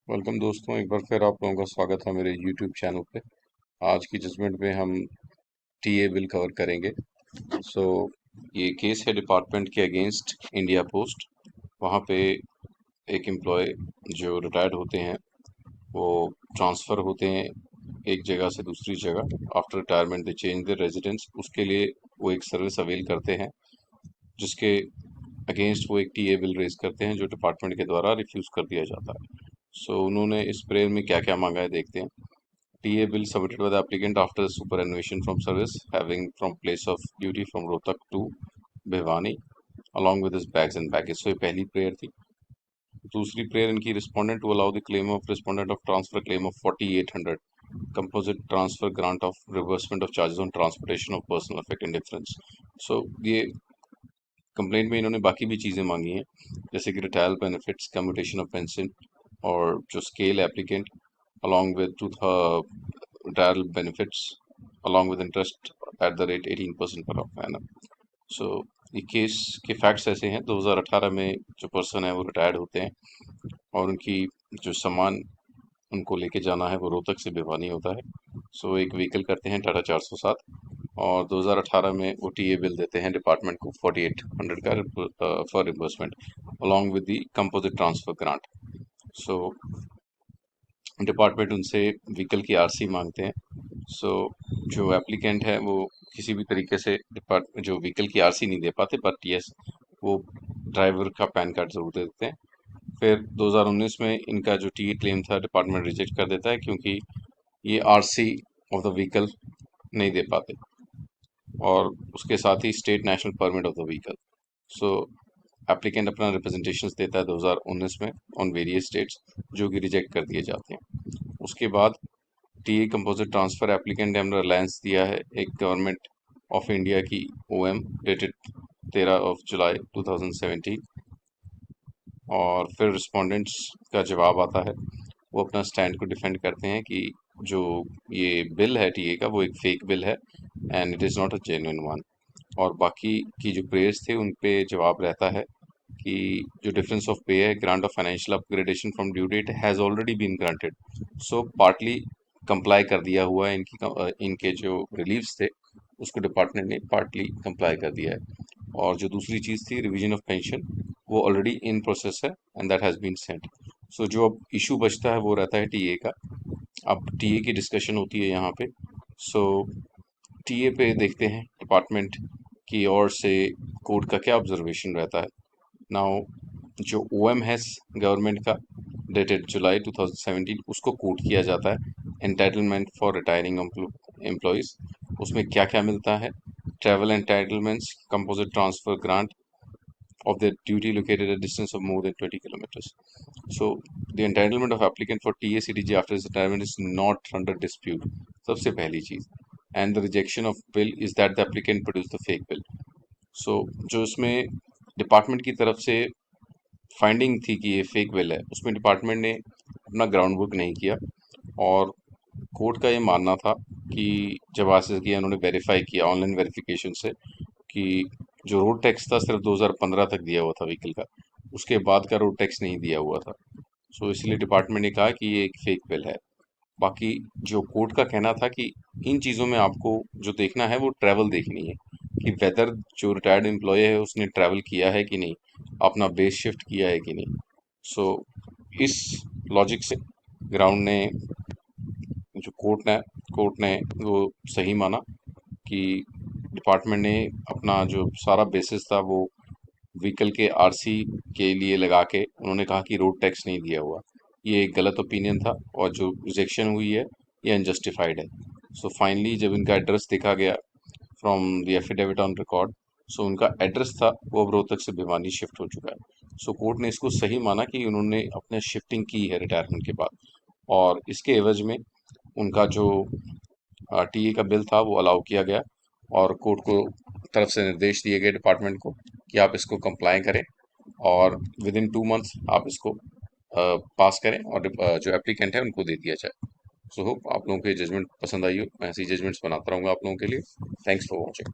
Welcome दोस्तों, एक बार फिर आप लोगों का स्वागत है मेरे YouTube चैनल पे। आज की जजमेंट में हम टीए बिल कवर करेंगे। सो ये केस है डिपार्टमेंट के अगेंस्ट इंडिया पोस्ट। वहाँ पे एक एम्प्लॉय जो रिटायर्ड होते हैं वो ट्रांसफ़र होते हैं एक जगह से दूसरी जगह। After retirement they change the residence. उसके लिए वो एक सर्विस अवेल करते हैं जिसके अगेंस्ट वो एक टीए बिल रेज करते हैं जो डिपार्टमेंट के द्वारा रिफ्यूज़ कर दिया जाता है। सो उन्होंने इस प्रेयर में क्या क्या मांगा है देखते हैं। TA bill submitted by the applicant after superannuation from service, having from place of duty from Rohtak to Bhiwani, along with his bags and baggage. So ये पहली प्रेयर थी। दूसरी प्रेयर इनकी respondent to allow the claim of respondent of transfer claim of 4800 composite transfer grant of reimbursement of charges on transportation of personal effect and difference. So ये complaint में इन्होंने बाकी भी चीज़ें मांगी हैं जैसे कि retire benefits, commutation of pension और जो scale applicant along with to the retiral benefits along with interest at the rate 18% per annum. So ये केस के फैक्ट्स ऐसे हैं। 2018 में जो पर्सन है वो रिटायर्ड होते हैं और उनकी जो सामान उनको लेके जाना है वो रोहतक से भिवानी होता है। सो एक व्हीकल करते हैं टाटा 407 और 2018 में वो टीए बिल देते हैं डिपार्टमेंट को 4800 का for reimbursement along with the composite transfer grant. So department उनसे व्हीकल की आरसी मांगते हैं। सो जो एप्लीकेंट है वो किसी भी तरीके से डिपार्ट जो व्हीकल की आरसी नहीं दे पाते, बट यस वो ड्राइवर का पैन कार्ड जरूर दे देते हैं। फिर 2019 में इनका जो टी क्लेम था डिपार्टमेंट रिजेक्ट कर देता है क्योंकि ये आरसी ऑफ द व्हीकल नहीं दे पाते और उसके साथ ही state national permit of the vehicle. So applicant अपना रिप्रेजेंटेशंस देता है 2019 में ऑन वेरियस स्टेट्स जो कि रिजेक्ट कर दिए जाते हैं। उसके बाद टीए कंपोजिट ट्रांसफर एप्लीकेंट ने हमने रिलायंस दिया है एक गवर्नमेंट ऑफ इंडिया की ओएम डेटेड 13 जुलाई 2017 और फिर रिस्पोंडेंट्स का जवाब आता है। वो अपना स्टैंड को डिफेंड करते हैं कि जो ये बिल है टीए का वो एक फेक बिल है and it is not a genuine one. और बाकी की जो प्रेयर्स थे उन पे जवाब रहता है कि जो डिफरेंस ऑफ पे है grant of financial upgradation from due date has already been granted. So partly comply कर दिया हुआ है। इनके जो रिलीफ्स थे उसको डिपार्टमेंट ने पार्टली कंप्लाई कर दिया है। और जो दूसरी चीज़ थी रिवीजन ऑफ पेंशन वो ऑलरेडी इन प्रोसेस है and that has been sent. So जो अब इशू बचता है वो रहता है टीए का। अब टीए की डिस्कशन होती है यहाँ पे। सो टीए पे देखते हैं डिपार्टमेंट की ओर से कोर्ट का क्या ऑब्जर्वेशन रहता है। नाउ जो ओएम है गवर्नमेंट का डेटेड जुलाई 2017 उसको कोट किया जाता है एंटाइटलमेंट फॉर रिटायरिंग एम्प्लॉयज़। उसमें क्या क्या मिलता है। Travel entitlements, composite transfer grant of their duty located at a distance of more than 20 kilometers. So the entitlement of applicant for TACTG after his retirement is not under dispute. सबसे पहली चीज and the rejection of bill is that the applicant produced the fake bill. So जो इसमें department की तरफ से finding थी कि ये फेक बिल है उसमें डिपार्टमेंट ने अपना ग्राउंड वर्क नहीं किया और कोर्ट का ये मानना था कि जब आसिस किया उन्होंने वेरीफाई किया ऑनलाइन वेरिफिकेशन से कि जो रोड टैक्स था सिर्फ 2015 तक दिया हुआ था व्हीकल का, उसके बाद का रोड टैक्स नहीं दिया हुआ था। सो इसलिए डिपार्टमेंट ने कहा कि ये एक फेक बिल है। बाकी जो कोर्ट का कहना था कि इन चीज़ों में आपको जो देखना है वो ट्रैवल देखनी है कि वेदर जो रिटायर्ड एम्प्लॉय है उसने ट्रैवल किया है कि नहीं, अपना बेस शिफ्ट किया है कि नहीं। सो इस लॉजिक से ग्राउंड ने जो कोर्ट ने वो सही माना कि डिपार्टमेंट ने अपना जो सारा बेसिस था वो व्हीकल के आरसी के लिए लगा के उन्होंने कहा कि रोड टैक्स नहीं दिया हुआ। ये एक गलत ओपिनियन था और जो रिजेक्शन हुई है ये अनजस्टिफाइड है। सो फाइनली जब इनका एड्रेस देखा गया from the affidavit on record, so उनका एड्रेस था वो अब रोहतक से भिवानी शिफ्ट हो चुका है। सो कोर्ट ने इसको सही माना कि उन्होंने अपने शिफ्टिंग की है रिटायरमेंट के बाद और इसके एवज में उनका जो टीए का बिल था वो अलाउ किया गया और कोर्ट को तरफ से निर्देश दिए गए डिपार्टमेंट को कि आप इसको कंप्लाई करें और विद इन 2 मंथ्स आप इसको पास करें और जो एप्लीकेंट है उनको दे दिया जाए। सो होप आप लोगों को ये जजमेंट पसंद आई हो। मैं ऐसी जजमेंट्स बनाता रहूँगा आप लोगों के लिए। Thanks for watching.